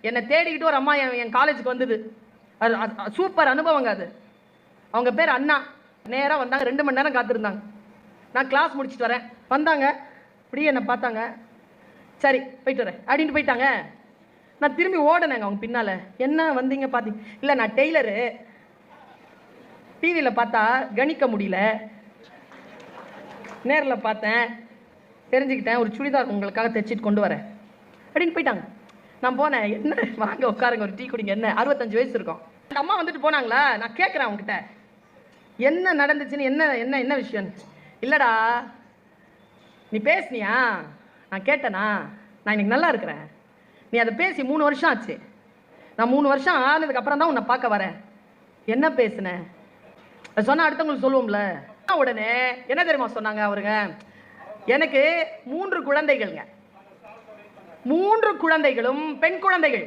என்னை தேடிக்கிட்டு ஒரு அம்மா என் காலேஜுக்கு வந்தது. அது சூப்பர் அனுபவங்க. அது அவங்க பேர் அண்ணா. நேராக வந்தாங்க, 2 மணி நேரம் காத்திருந்தாங்க. நான் கிளாஸ் முடிச்சுட்டு வரேன், வந்தாங்க, இப்படியே என்னை பார்த்தாங்க, சரி போயிட்டு வரேன் அப்படின்ட்டு போயிட்டாங்க. நான் திரும்பி ஓடினேங்க அவங்க பின்னால். என்ன வந்தீங்க பார்த்தீங்க? இல்லை நான் டெய்லரு, டிவியில் பார்த்தா கணிக்க முடியல, நேரில் பார்த்தேன், தெரிஞ்சுக்கிட்டேன், ஒரு சுடிதார் உங்களுக்காக தைச்சிட்டு கொண்டு வரேன் அப்படின்னு போயிட்டாங்க. நான் போனேன், என்ன வாங்க உட்காருங்க, ஒரு டீ குடிங்க. என்ன 65 வயசு இருக்கும். அந்த அம்மா வந்துட்டு போனாங்களா. நான் கேட்குறேன் அவங்ககிட்ட, என்ன நடந்துச்சுன்னு, என்ன என்ன என்ன விஷயம்? இல்லைடா நீ பேசுனியா? நான் கேட்டேனா? நான் இன்னைக்கு நல்லா இருக்கிறேன். நீ அதை பேசி 3 வருஷம் ஆச்சு. நான் 3 வருஷம் ஆனதுக்கு அப்புறம் தான் உன்னை பார்க்க வரேன். என்ன பேசுனேன்? அது சொன்னால் அடுத்தவங்களுக்கு சொல்லுவோம்ல. உடனே என்ன தெரியுமா சொன்னாங்க அவருங்க? எனக்கு 3 குழந்தைகள்ங்க. 3 குழந்தைகளும் பெண் குழந்தைகள்.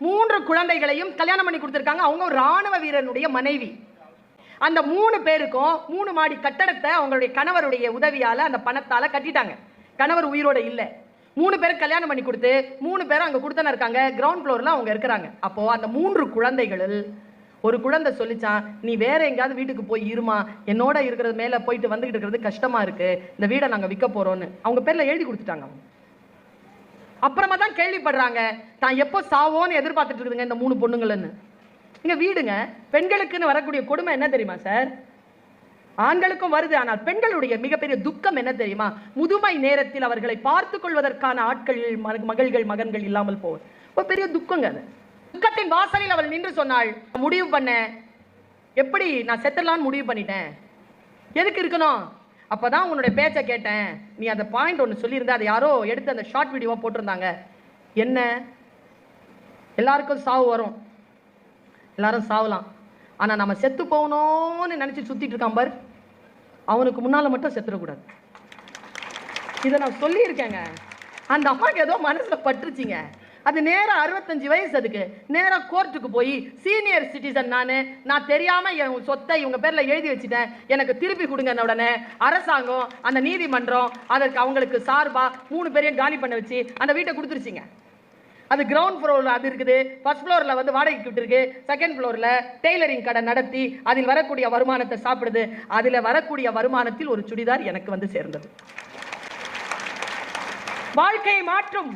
3 குழந்தைகளையும் கல்யாணம் பண்ணி கொடுத்துருக்காங்க. அவங்க ஒரு ராணுவ வீரனுடைய மனைவி. அந்த 3 பேருக்கும் 3 மாடி கட்டடத்தை அவங்களுடைய கணவருடைய உதவியால் அந்த பணத்தால் கட்டிட்டாங்க. கணவர் உயிரோட இல்லை. 3 பேருக்கு கல்யாணம் பண்ணி கொடுத்து 3 பேரும் அங்கே கொடுத்தன இருக்காங்க. கிரவுண்ட் ஃப்ளோரில் அவங்க இருக்கிறாங்க. அப்போது அந்த 3 குழந்தைகளில் ஒரு குழந்தை சொல்லிச்சான், நீ வேற எங்கேயாவது வீட்டுக்கு போய் இருமா, என்னோட இருக்கிறது மேலே போயிட்டு வந்துக்கிட்டு இருக்கிறது கஷ்டமாக இருக்குது, இந்த வீடை நாங்கள் விற்க போகிறோன்னு அவங்க பேரில் எழுதி கொடுத்துட்டாங்க. அப்புறமா தான் கேள்விப்படுறாங்க, தான் எப்போ சாவோன்னு எதிர்பார்த்துட்டு இருக்குதுங்க இந்த 3 பொண்ணுங்கள்னு. இங்கே வீடுங்க. பெண்களுக்குன்னு வரக்கூடிய கொடுமை என்ன தெரியுமா சார்? ஆண்களுக்கும் வருது. ஆனால் பெண்களுடைய மிகப்பெரிய துக்கம் என்ன தெரியுமா? முதுமை நேரத்தில் அவர்களை பார்த்து கொள்வதற்கான ஆட்கள், மகள்கள், மகன்கள் இல்லாமல் போவது ஒரு பெரிய துக்கங்க. அது துக்கத்தின் வாசலில் அவள் நின்று சொன்னாள், முடிவு பண்ண, எப்படி நான் செத்துடலான்னு முடிவு பண்ணிட்டேன். எதுக்கு இருக்கணும்? அப்பதான் உன்னுடைய பேச்சை கேட்டேன். நீ அந்த பாயிண்ட் ஒன்று சொல்லியிருந்தா, அதை யாரோ எடுத்து அந்த ஷார்ட் வீடியோவா போட்டிருந்தாங்க. என்ன, எல்லாருக்கும் சாவு வரும், எல்லாரும் சாவலாம், ஆனா நம்ம செத்து போகணும்னு நினைச்சு சுத்திட்டு இருக்கான் பார், அவனுக்கு முன்னால மட்டும் செத்துடக்கூடாது. இதை நான் சொல்லியிருக்கேங்க. அந்த அம்மாவுக்கு ஏதோ மனசுல பட்டுருச்சிங்க. அது நேரா 65 வயசு. அதுக்கு நேரா கோர்ட்டுக்கு போய், சீனியர் சிட்டிசன் நான் தெரியாம என் சொத்தை இவங்க பேர்ல எழுதி வச்சுட்டேன், எனக்கு திருப்பி கொடுங்க. உடனே அரசாங்கம், அந்த நீதிமன்றம் அதற்கு அவங்களுக்கு சார்பா 3 பேரையும் காலி பண்ண வச்சு அந்த வீட்டை கொடுத்துருச்சிங்க. அது கிரவுண்ட் ஃப்ளோரில் அது இருக்குது. ஃபர்ஸ்ட் ஃப்ளோரில் வந்து வாடகைக்கு விட்டுருக்கு. செகண்ட் ஃப்ளோரில் டெய்லரிங் கடை நடத்தி அதில் வரக்கூடிய வருமானத்தை சாப்பிடுது. அதில் வரக்கூடிய வருமானத்தில் ஒரு சுடிதார் எனக்கு வந்து சேர்ந்தது. வாழ்க்கையை மாற்றும்